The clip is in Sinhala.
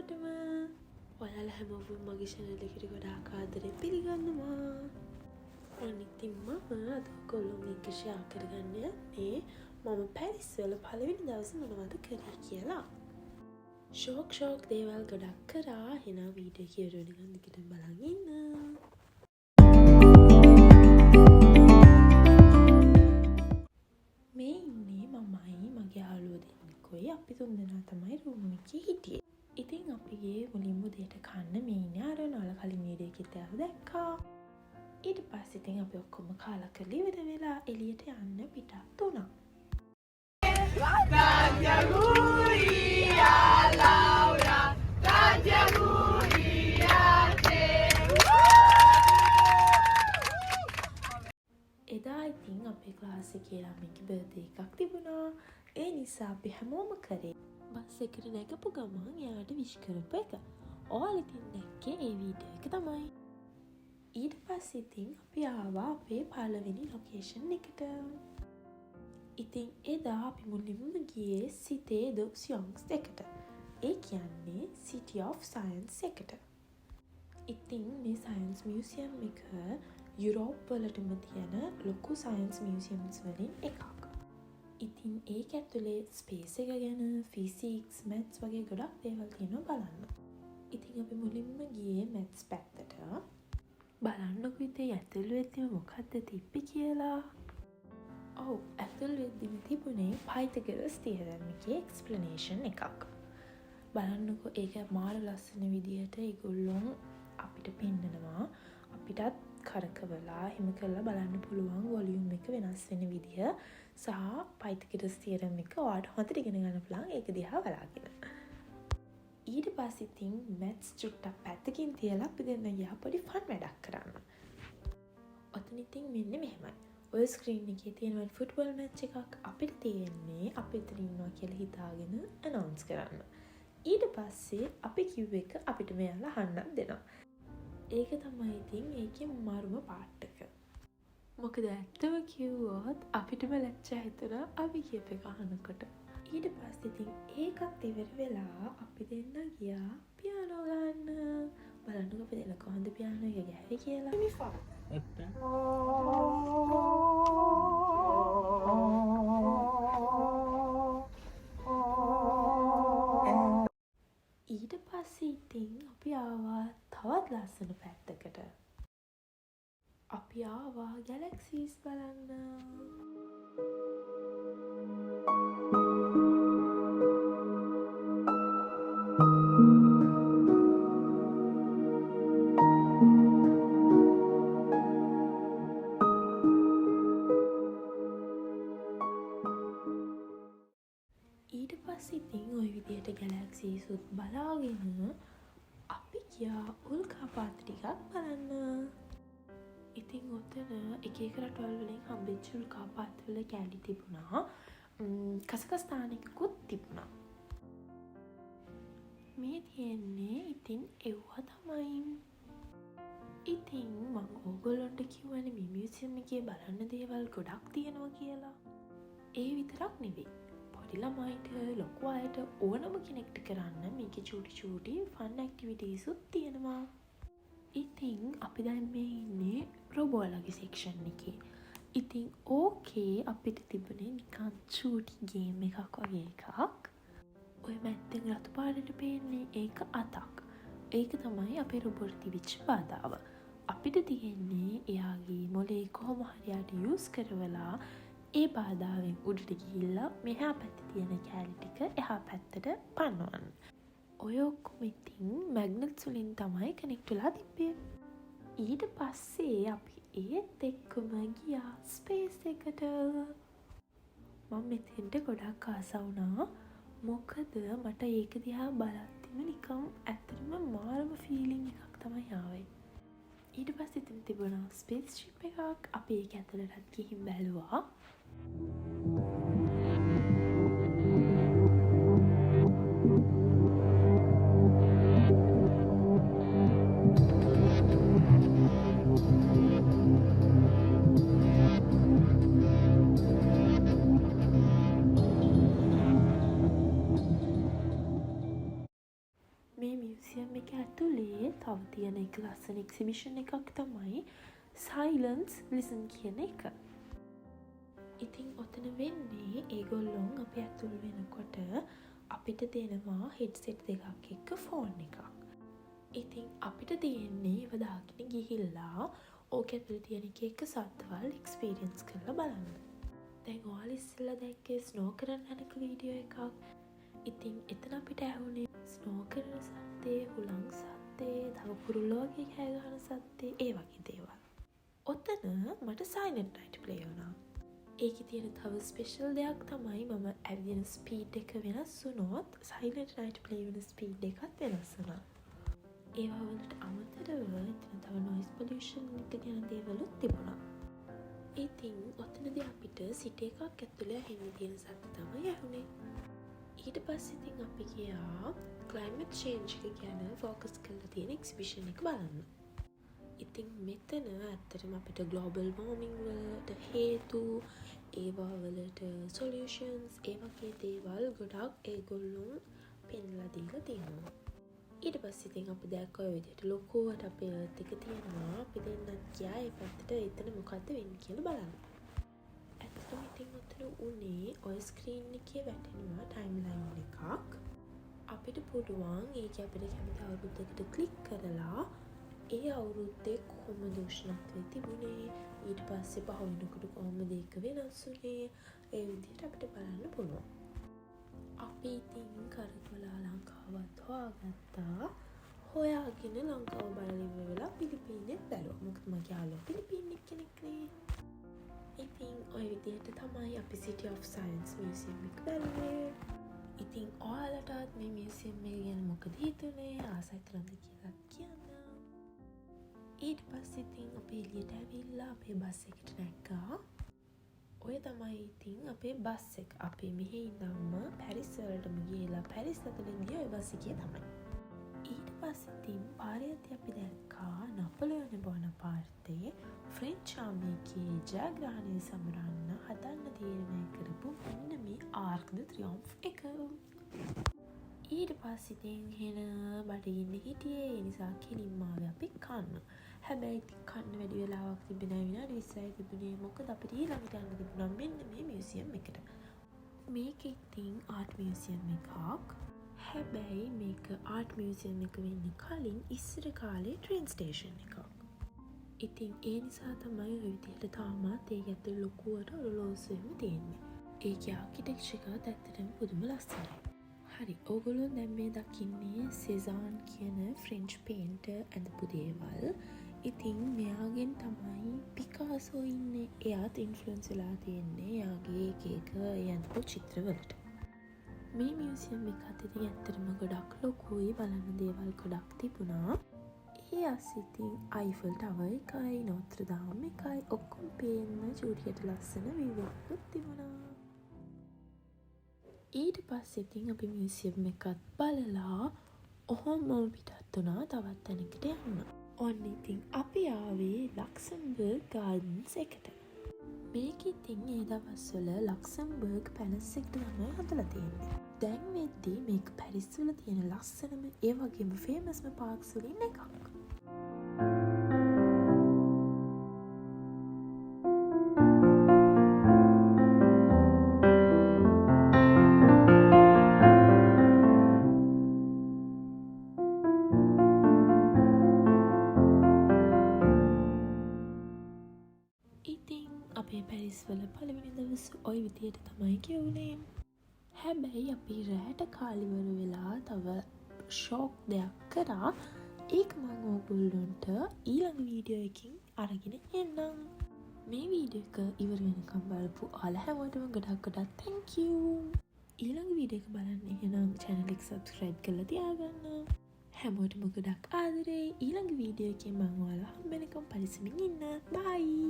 හැමෝටම ඔයාලා හැමෝම මගේ channel එකට ගොඩාක් ආදරෙන් පිළිගන්නවා. ඉතින් මම අද ඔයගොල්ලෝ එක්ක share කරගන්න යන්නේ මම පැරිස් වල පළවෙනි දවසේ මොනවද කරේ කියලා. ෂෝක් දේවල් ගොඩක් කරා. එහෙනම් වීඩියෝ එක ඉවර වෙනකන් දිගටම බලන් ඉන්න. මේ ඉන්නේ මමයි මගේ යාළුවෝ දෙන්නෙකුයි. අපි තුන්දෙනා තමයි room එකේ හිටියේ. ඉතින් අපි ගියේ මුලින්ම උදේට කන්න මේ ඉන්නේ අර නෝල කලින් වීඩියෝ එකේ දැක්කා. ඊට පස්සේ ඉතින් අපි ඔක්කොම කාලා කරලා ඉවර වෙලා එළියට යන්න පිටත් වුණා. එදා ඉතින් අපේ ක්ලාස් එකේ ළමයිගේ බර්ත්ඩේ එකක් තිබුණා. ඒ නිසා අපි හැමෝම කරේ බස් එකට නැගපු ගමන් එයාට විශ් කරපු එක. ඔයාලා ඉතින් දැක්කේ ඒ වීඩියෝ එක තමයි. ඊට පස්සේ ඉතින් අපි ආවා අපේ පළවෙනි ලොකේෂන් එකට. ඉතින් එදා අපි මුලින්ම ගියේ සිතේ ද සියොන්ස් එකට. ඒ කියන්නේ City of Science එකට. ඉතින් මේ සයන්ස් මියුසියම් එක යුරෝප් වලටම තියෙන ලොකු සයන්ස් මියුසියම්ස් වලින් එකක්. ඉතින් ඒක ඇතුලේ ස්පේස් එක ගැන ෆිසික්ස් මැත්ස් වගේ ගොඩක් දේවල් තියෙනවා බලන්න. ඉතින් අපි මුලින්ම ගියේ මැත්ස් පැත්තට. බලන්නකෝ ඉතින් ඇතුළේදී මොකක්ද තිබ්බේ කියලා. ඔව් ඇතුළේදී තිබුණේ Pythagoras theorem එකේ explanation එකක්. බලන්නකෝ ඒක මාර ලස්සන විදියට ඒගොල්ලෝ අපිට පෙන්නනවා. අපිටත් කරකවලා එහෙම කරලා බලන්න පුළුවන් වොලියුම් එක වෙනස් වෙන විදිය සහ Pythagoras theorem එක ඔයාලට හොඳට ඉගෙන ගන්න පුළුවන් ඒක දිහා බලාගෙන. ඊට පස්සේ ඉතින් මැත්ස් චුට්ටක් පැත්තකින් තියලා අපි දෙන්න ගියා පොඩි ෆන් වැඩක් කරන්න. ඔතන ඉතින් මෙන්න මෙහෙමයි. ඔය ස්ක්‍රීන් එකේ තියෙන ෆුට්බෝල් මැච් එකක් අපිට තියෙන්නේ අපි එතන ඉන්නවා කියලා හිතාගෙන අනවුන්ස් කරන්න. ඊට පස්සේ අපි කිව් එක අපිට මෙයාලා අහන්නත් දෙනවා. ඒක තමයි ඉතින් ඒකේ මාරුම පාට් එක. මොකද ඇත්තම කිව්වොත් අපිටම ලැජ්ජා හිතුණා අපි කියප එක අහනකොට. ඊට පස්සේ ඉතින් ඒකත් ඉවර වෙලා අපි දෙන්න ගියා පියානෝ ගන්න. බලන්නකෝ අපි දෙන්න කොහොමද පියානෝ එක ගැහුවේ කියලා. ඊට පස්සේ ඉතින් අපි ආවා තවත් ලස්සන පැත්තකට. අපි ආවා ගැලැක්සිස් බලන්න. ඊට පස්සේ ඉතින් ওই විදියට ගැලැක්සිස් උත් බලාගෙන අපි ගියා උල්කාපාත ටිකක් බලන්න. ඉතින් ඔතන එක එක රටවල් වලින් හම්බෙච්ච උල්කාපාත වල කැලි තිබුණා. කසකස්තානිකුත් තිබුණා. මේ තියෙන්නේ ඉතින් ඒවා තමයි. ඉතින් මම ඕගොල්ලන්ට කිව්වනේ මේ මියුසියම් එකේ බලන්න දේවල් ගොඩක් තියෙනවා කියලා. ඒ විතරක් නෙවෙයි. පොඩි ළමයිට ලොකු අයට ඕනම කෙනෙක්ට කරන්න මේකේ චූටි ෆන් ඇක්ටිවිටීස් උත් තියෙනවා. ඉතින් අපි දැන් මේ ඉන්නේ රොබෝලගේ සෙක්ෂන් එකේ. ඉතින් ඕකේ අපිට තිබුණේ නිකන් චූටි ගේම් එකක් වගේ එකක්. ඔය මැත්තෙන් රතු පාටට පේන්නේ ඒක අතක්. ඒක තමයි අපේ රොබෝට තිබිච්ච බාධාව. අපිට තියෙන්නේ එයාගේ මොලේ කොහොම හරි යට යූස් කරවලා ඒ බාධාවෙන් උඩට ගිහිල්ලා මෙහා පැත්තේ තියෙන කැලි ටික එහා පැත්තට පනවන්න. ඔය ඔක්කොම ඉතින් මැග්නට්ස් වලින් තමයි කනෙක්ට් වෙලා තිබ්බේ. ඊට පස්සේ අපි ඒත් එක්කම ගියා ස්පේස් එකට. මම මෙතෙන්ට ගොඩක් ආස වුණා. මොකද මට ඒක දිහා බලද්දිම නිකම් ඇත්තටම මාරම ෆීලිං එකක් තමයි ආවේ. ඊට පස්සේ ඉතින් තිබුණා ස්පේස් ෂිප් එකක්. අපි ඒක ඇතුළටත් ගිහින් බැලුවා. මේක ඇතුලේ තව තියෙන එක ලස්සන එක්සිබිෂන් එකක් තමයි සයිලන්ස් ලිසන් කියන එක. ඉතින් ඔතන වෙන්නේ ඒගොල්ලොන් අපි ඇතුල් වෙනකොට අපිට දෙනවා හෙඩ්සෙට් දෙකක් එක්ක ෆෝන් එකක්. ඉතින් අපිට තියෙන්නේ ඒව දාගෙන ගිහිල්ලා ඕක ඇතුලේ තියෙන එක සද්දවල් එක්ස්පීරියන්ස් කරලා බලන්න. දැන් ඔයාලා ඉස්සෙල්ලා දැක්කේ ස්නෝ කරන යනක වීඩියෝ එකක්. ඉතින් එතන අපිට ඇහුනේ ස්නෝ කරන සද්දේ, හුළං සද්දේ, තව කුරුල්ලෝ වගේ කෑ ගහන සද්දේ, ඒ වගේ දේවල්. ඔතන මට සයිලන්ට් නයිට් ප්ලේ වුණා. ඒකේ තියෙන තව ස්පෙෂල් දෙයක් තමයි මම ඇවිදින ස්පීඩ් එක වෙනස් වුණොත් සයිලන්ට් නයිට් ප්ලේ වෙන ස්පීඩ් එකත් වෙනස් වුණා. ඒවා වලට අමතරව එතන තව නොයිස් පොලියුෂන් එක ගැන දේවලුත් තිබුණා. ඉතින් ඔතනදී අපිට සිටි එකක් ඇතුලේ ඇහෙන්න තියෙන සද්ද තමයි ඇහුනේ. ඊට පස්සේ ඉතින් අපි ගියා ක්ලයිමේට් චේන්ජ් එක ගැන ફોකස් කරලා තියෙන එක්සිබිෂන් එක බලන්න. ඉතින් මෙතන ඇත්තටම අපිට ග්ලෝබල් වෝමින් වලට හේතු, ඒවා වලට සොලියුෂන්ස්, ඒ වගේ දේවල් ගොඩක් ඒගොල්ලෝ පෙන්ලා දීලා තියෙනවා. ඊට පස්සේ ඉතින් අපි දැක්ක ඔය විදිහට ලොකුවට අපේ එර්ත් එක තියෙනවා. අපි දෙන්නත් ගියා ඒ පැත්තට එතන මොකද්ද වෙන්නේ කියලා බලන්න. ඇත්තටම ඉතින් උතන උනේ ඔය ස්ක්‍රීන් එකේ වැටෙනවා ටයිම්ලයින් එකක්. අපිට පුළුවන් ඒක අපිට කැමති අවුරුද්දකට ක්ලික් කරලා ඒ අවුරුද්දේ කොහොමද උෂ්ණත්වය තිබුණේ, ඊට පස්සේ පහ වෙනකොට කොහොමද ඒක වෙනස් වුනේ, ඒ විදිහට අපිට බලන්න පුළුවන්. අපි ඉතින් කරකවලා ලංකාවත් හොයාගත්තා. හොයාගෙන ලංකාව බලලා ඉවර වෙලා පිලිපීනෙත් බැලුවා. මොකද මගේ යාළුවා පිලිපීන් කෙනෙක් නේ. ඉතින් ඔය විදිහට තමයි අපි City of Science Museum එක බැලුවේ. ඉතින් ඔයාලටත් මේ මියුසියම් එක ගැන මොකද හිතුනේ, ආසයි කරනද කියලා කියන්න. ඊට පස්සේ ඉතින් අපි එළියට ඇවිල්ලා අපේ බස් එකට නැග්ගා. ඔය තමයි ඉතින් අපේ බස් එක. අපි මෙහි ඉඳන්ම පැරිස් වලටම ගිහලා පැරිස් ඇතුලේ ගිය ඔය බස් එකේ තමයි. ඊට පස්සේ ඉතින් පාරේදී අපි දැක්කා නපොලියන් බෝනපාර්ටේ ෆ්‍රෙන්ච් ආර්මි එකේ ජයග්‍රහණය සමරන්න හදන්න තීරණය කරපු මෙන්න මේ ආර්ක් ද ත්‍රියම්ෆ් එක. ඊට පස්සේ ඉතින් හෙන බඩගින්න හිටියේ. ඒ නිසා කෙලින්ම ආවේ අපි කන්න. හැබැයි ඉතින් කන්න වැඩි වෙලාවක් තිබුණේ නැහැ. විනාඩි 20යි තිබුණේ. මොකද අපිට ඊළඟට යන්න තිබුණා මෙන්න මේ මියුසියම් එකට. මේක ඉතින් ආර්ට් මියුසියම් එකක්. හැබැයි මේක ආර්ට් මියුසියම් එක වෙන්න කලින් ඉස්සර කාලේ ට්‍රේන් ස්ටේෂන් එකක්. ඉතින් ඒ නිසා තමයි ඔය විදිහට තාමත් ඒක ඇතුළේ ලොකුවට ඔරලෝසුවෙම තියෙන්නේ. ඒකේ ආකිටෙක්චර් එකත් ඇත්තටම පුදුම ලස්සනයි. හරි, ඕගොල්ලෝ දැන් මේ දකින්නේ සෙසාන් කියන ෆ්‍රෙන්ච් පේන්ටර් ඇඳපු දේවල්. ඉතින් මෙයාගෙන් තමයි පිකාසෝ ඉන්නේ. එයාත් ඉන්ෆ්ලුවන්ස් වෙලා තියෙන්නේ එයාගේ එක ඇඳපු චිත්‍රවලට. මේ මියුසියම් එකත් ඉතින් ඇත්තටම ගොඩක් ලොකුයි. බලන්න දේවල් ගොඩක් තිබුණා. ඒ අසිතින් අයිෆල් ටවර් එකයි, නෝත්‍රදාම් එකයි ඔක්කොම පේන්න චූටියට ලස්සන වීව් එකක් තිබුණා. ඊට පස්සේ ඉතින් අපි මියුසියම් එකත් බලලා ඔහොම පිටත් වුණා තවත් තැනකට යන්න. ඔන්න ඉතින් අපි ආවේ ලක්සම්බර්ග් ගාඩන්ස් එකට. මේක ඉතින් ඒ දවස්වල ලක්සම්බර්ග් පැලස් එකට තමයි හදලා තියෙන්නේ. දැන් වෙද්දී මේක පැරිස් වල තියෙන ලස්සනම ඒ වගේම ෆේමස්ම පාර්ක්ස් වලින් එකක්. අපේ පැරිස් වල පළවෙනි දවස් ඔය විදියට තමයි කියවුනේ. හැබැයි අපි රැට කාලිවර වෙලා තව ෂෝක් දෙයක් කරා. ඒක මම ඕගොල්ලන්ට ඊළඟ වීඩියෝ එකකින් අරගෙන එන්නම්. මේ වීඩියෝ එක ඉවර වෙනකම් බලපු ඔයාලා හැමෝටම ගොඩක් thank you. ඊළඟ වීඩියෝ එක බලන්න එහෙනම් channel එක subscribe කරලා තියාගන්න. හැමෝටම ගොඩක් ආදරේ. ඊළඟ වීඩියෝ එකේ මම ඔයාලා හම්බ වෙනකම් පරිස්සමින් ඉන්න. bye.